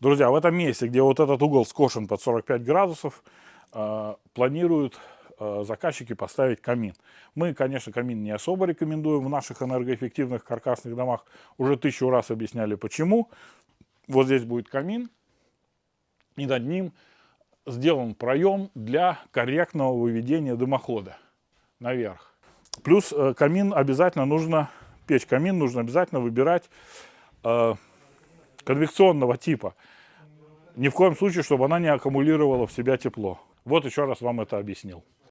Друзья, в этом месте, где вот этот угол скошен под 45 градусов, планируют заказчики поставить камин. Мы, конечно, камин не особо рекомендуем в наших энергоэффективных каркасных домах. Уже 1000 раз объясняли, почему. Вот здесь будет камин, и над ним сделан проем для корректного выведения дымохода наверх. Плюс камин обязательно нужно, печь камин нужно обязательно выбирать конвекционного типа. Ни в коем случае, чтобы она не аккумулировала в себя тепло. Вот еще раз вам это объяснил.